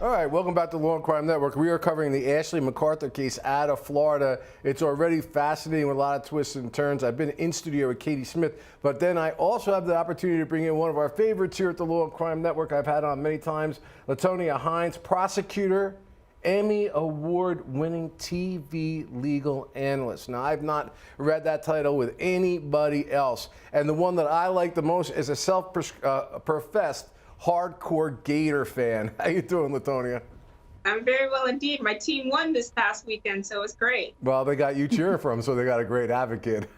All right, welcome back to Law and Crime Network. We are covering the Ashley McArthur case out of Florida. It's already fascinating with a lot of twists and turns. I've been in studio with Katherine Smith, but then I also have the opportunity to bring in one of our favorites here at the Law and Crime Network. I've had on many times, Latonia Hines, prosecutor, Emmy Award-winning TV legal analyst. Now, I've not read that title with anybody else, and the one that I like the most is a self-professed hardcore Gator fan. How you doing, Latonia? I'm very well indeed. My team won this past weekend, so it's great. Well, they got you cheering for them, so they got a great advocate.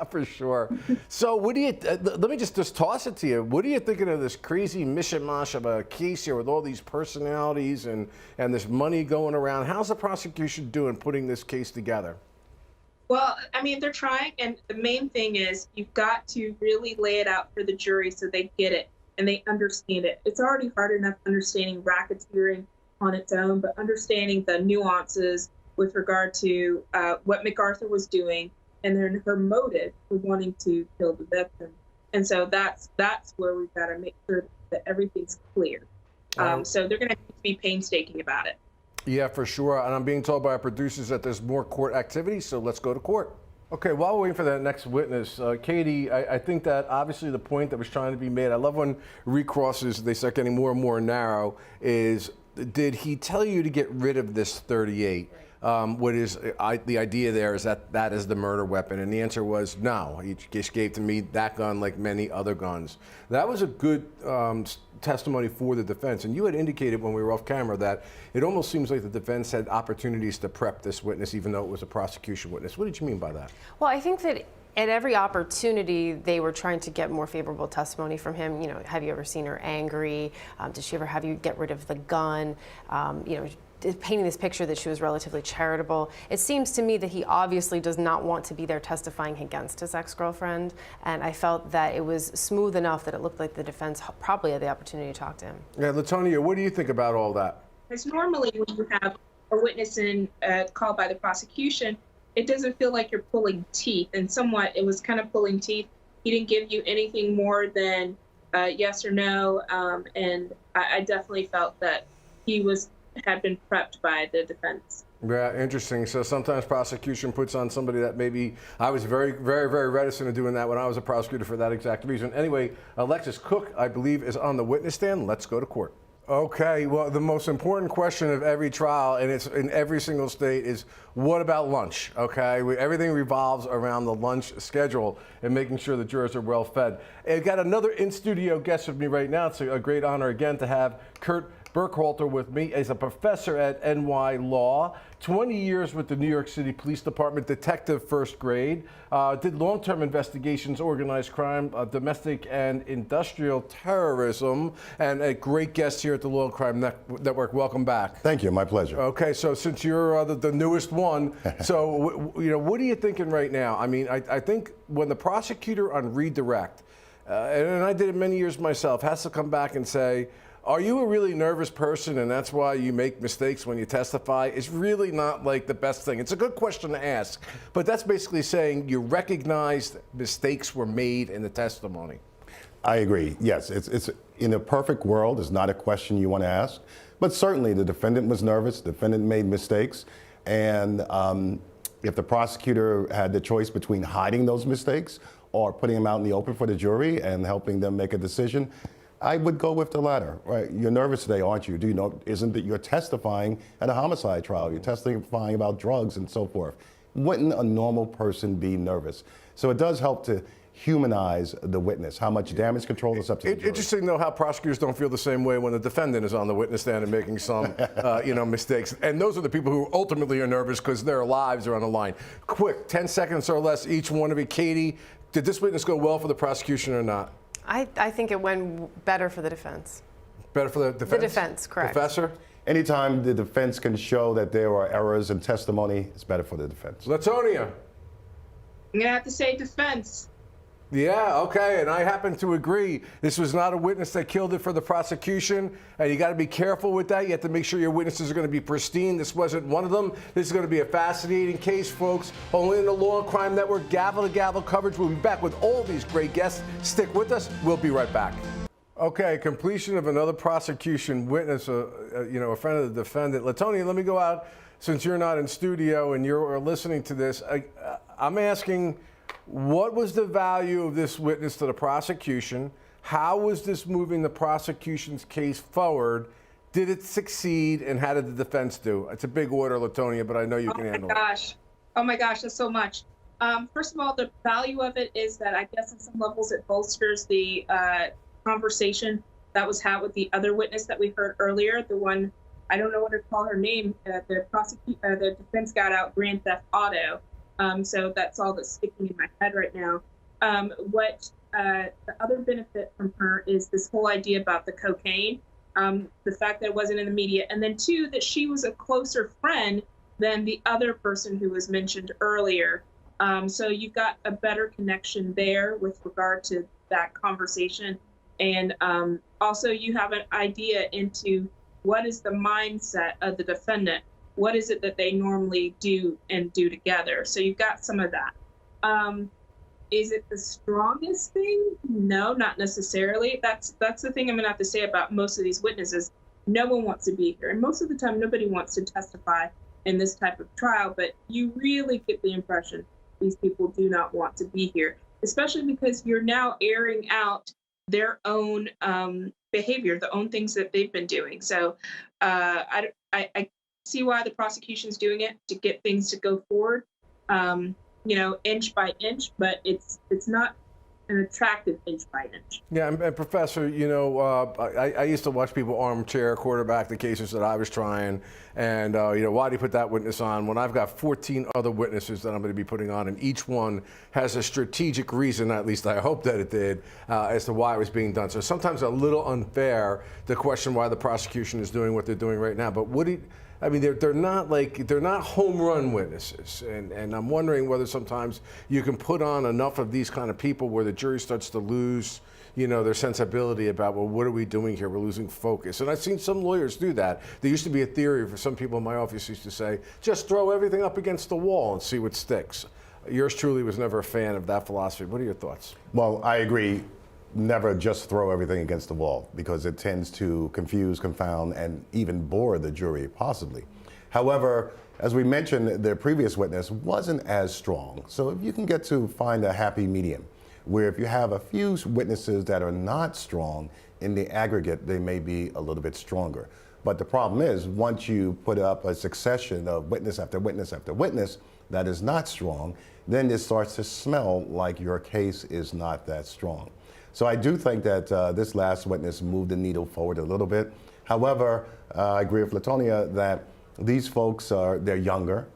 For sure. So what do you, let me just toss it to you. What are you thinking of this crazy mishmash of a case here with all these personalities and this money going around? How's the prosecution doing putting this case together? Well, I mean, they're trying, and the main thing is you've got to really lay it out for the jury so they get it and they understand it. It's already hard enough understanding racketeering on its own, but understanding the nuances with regard to what McArthur was doing and then her motive for wanting to kill the victim. And so that's where we've got to make sure that everything's clear. So they're going to be painstaking about it. Yeah, for sure. And I'm being told by our producers that there's more court activity, so let's go to court. Okay, while we're waiting for that next witness, Katie, I think that obviously the point that was trying to be made, I love when recrosses, they start getting more and more narrow, is did he tell you to get rid of this 38? What is the idea there is that is the murder weapon, and the answer was no. He just gave to me that gun like many other guns. That was a good testimony for the defense, and you had indicated when we were off camera that it almost seems like the defense had opportunities to prep this witness even though it was a prosecution witness. What did you mean by that? Well, I think that at every opportunity, they were trying to get more favorable testimony from him. You know, have you ever seen her angry? Did she ever have you get rid of the gun? You know, painting this picture that she was relatively charitable. It seems to me that he obviously does not want to be there testifying against his ex-girlfriend, and I felt that it was smooth enough that it looked like the defense probably had the opportunity to talk to him. Yeah, Latonia, what do you think about all that? Because normally when you have a witness called by the prosecution, it doesn't feel like you're pulling teeth, and somewhat it was kind of pulling teeth. He didn't give you anything more than yes or no, and I definitely felt that he had been prepped by the defense. Yeah, interesting. So sometimes prosecution puts on somebody that maybe I was very, very, very reticent of doing that when I was a prosecutor for that exact reason. Anyway, Alexis Cook, I believe, is on the witness stand. Let's go to court. Okay, well, the most important question of every trial, and it's in every single state, is what about lunch? Okay, everything revolves around the lunch schedule and making sure the jurors are well fed. I've got another in-studio guest with me right now. It's a great honor again to have Kirk Burkhalter with me. He's a professor at NY Law, 20 years with the New York City Police Department, detective first grade, did long-term investigations, organized crime, domestic and industrial terrorism, and a great guest here at the Law and Crime Network. Welcome back. Thank you, my pleasure. Okay, so since you're the newest one, so you know, what are you thinking right now? I mean, I think when the prosecutor on redirect, and I did it many years myself, has to come back and say, are you a really nervous person and that's why you make mistakes when you testify? It's really not like the best thing. It's a good question to ask, but that's basically saying you recognize mistakes were made in the testimony. I agree. Yes, it's in a perfect world, it's not a question you want to ask, but certainly the defendant was nervous, the defendant made mistakes, and if the prosecutor had the choice between hiding those mistakes or putting them out in the open for the jury and helping them make a decision, I would go with the latter. Right? You're nervous today, aren't you? Do you know, isn't that you're testifying at a homicide trial? You're testifying about drugs and so forth. Wouldn't a normal person be nervous? So it does help to humanize the witness. How much damage control is up to the jury. Interesting, though, how prosecutors don't feel the same way when the defendant is on the witness stand and making some, you know, mistakes. And those are the people who ultimately are nervous because their lives are on the line. Quick, 10 seconds or less, each one of you. Katie, did this witness go well for the prosecution or not? I think it went better for the defense. Better for the defense? The defense, correct. Professor? Anytime the defense can show that there are errors in testimony, it's better for the defense. Latonia? I'm going to have to say defense. Yeah, okay, and I happen to agree. This was not a witness that killed it for the prosecution, and you got to be careful with that. You have to make sure your witnesses are going to be pristine. This wasn't one of them. This is going to be a fascinating case, folks. Only in the Law and Crime Network, gavel to gavel coverage. We'll be back with all these great guests. Stick with us. We'll be right back. Okay, completion of another prosecution witness, a friend of the defendant. Latonia, let me go out, since you're not in studio and you're listening to this. I'm asking, what was the value of this witness to the prosecution? How was this moving the prosecution's case forward? Did it succeed, and how did the defense do? It's a big order, Latonia, but I know you can handle it. Oh my gosh, that's so much. First of all, the value of it is that I guess on some levels it bolsters the conversation that was had with the other witness that we heard earlier, the one, I don't know what to call her name, the defense got out Grand Theft Auto. So that's all that's sticking in my head right now. The other benefit from her is this whole idea about the cocaine, the fact that it wasn't in the media, and then two, that she was a closer friend than the other person who was mentioned earlier. So you've got a better connection there with regard to that conversation. And also you have an idea into what is the mindset of the defendant. What is it that they normally do and do together? So you've got some of that. Is it the strongest thing? No, not necessarily. That's the thing I'm gonna have to say about most of these witnesses. No one wants to be here. And most of the time, nobody wants to testify in this type of trial, but you really get the impression these people do not want to be here, especially because you're now airing out their own behavior, the own things that they've been doing. So I see why the prosecution's doing it, to get things to go forward, inch by inch, but it's not an attractive inch by inch. Yeah, and Professor, I used to watch people armchair quarterback the cases that I was trying, and why do you put that witness on when I've got 14 other witnesses that I'm going to be putting on, and each one has a strategic reason, at least I hope that it did, as to why it was being done. So sometimes a little unfair to question why the prosecution is doing what they're doing right now. But they're not home run witnesses, and I'm wondering whether sometimes you can put on enough of these kind of people where the jury starts to lose, their sensibility about, well, what are we doing here? We're losing focus. And I've seen some lawyers do that. There used to be a theory for some people in my office used to say, just throw everything up against the wall and see what sticks. Yours truly was never a fan of that philosophy. What are your thoughts? Well, I agree. Never just throw everything against the wall, because it tends to confuse, confound, and even bore the jury, possibly. However, as we mentioned, the previous witness wasn't as strong. So if you can get to find a happy medium, where if you have a few witnesses that are not strong, in the aggregate, they may be a little bit stronger. But the problem is, once you put up a succession of witness after witness after witness that is not strong, then it starts to smell like your case is not that strong. So I do think that this last witness moved the needle forward a little bit. However, I agree with Latonia that these folks they're younger.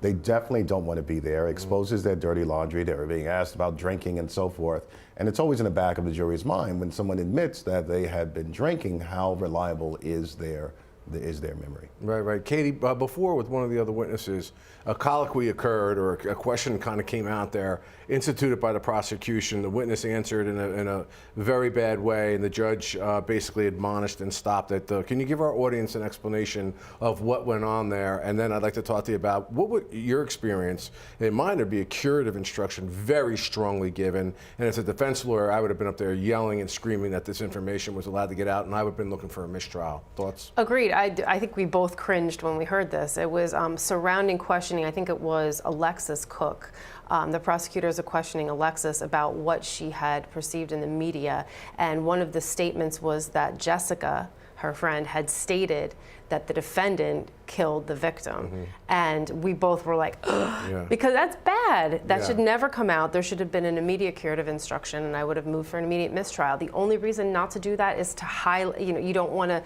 They definitely don't want to be there. Exposes their dirty laundry. They're being asked about drinking and so forth. And it's always in the back of the jury's mind when someone admits that they had been drinking, how reliable is their memory. Right. Katie, before with one of the other witnesses, a colloquy occurred, or a question kind of came out there, instituted by the prosecution. The witness answered in a very bad way, and the judge basically admonished and stopped it. Can you give our audience an explanation of what went on there? And then I'd like to talk to you about what would your experience. In mine, there'd be a curative instruction very strongly given, and as a defense lawyer, I would have been up there yelling and screaming that this information was allowed to get out, and I would have been looking for a mistrial. Thoughts? Agreed. I think we both cringed when we heard this. It was surrounding questioning. I think it was Alexis Cook. The prosecutors are questioning Alexis about what she had perceived in the media. And one of the statements was that Jessica, her friend, had stated that the defendant killed the victim. Mm-hmm. And we both were like, ugh, yeah. Because that's bad. That should never come out. There should have been an immediate curative instruction, and I would have moved for an immediate mistrial. The only reason not to do that is to highlight, you don't want to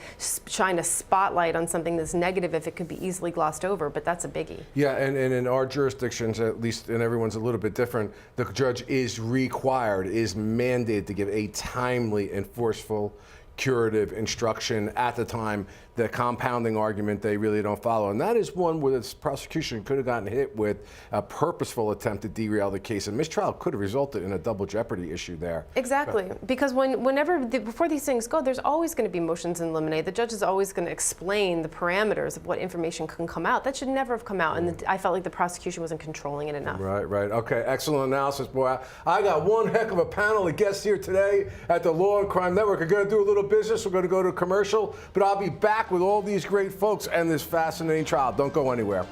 shine a spotlight on something that's negative if it could be easily glossed over, but that's a biggie. Yeah, and in our jurisdictions, at least, and everyone's a little bit different, the judge is mandated to give a timely and forceful curative instruction at the time, the compounding argument they really don't follow. And that is one where this prosecution could have gotten hit with a purposeful attempt to derail the case. A mistrial could have resulted in a double jeopardy issue there. Exactly, because before these things go, there's always going to be motions in limine. The judge is always going to explain the parameters of what information can come out. That should never have come out, and I felt like the prosecution wasn't controlling it enough. Right. Okay, excellent analysis, boy. I got one heck of a panel of guests here today at the Law and Crime Network. We're going to do a little business. We're going to go to a commercial, but I'll be back with all these great folks and this fascinating trial. Don't go anywhere.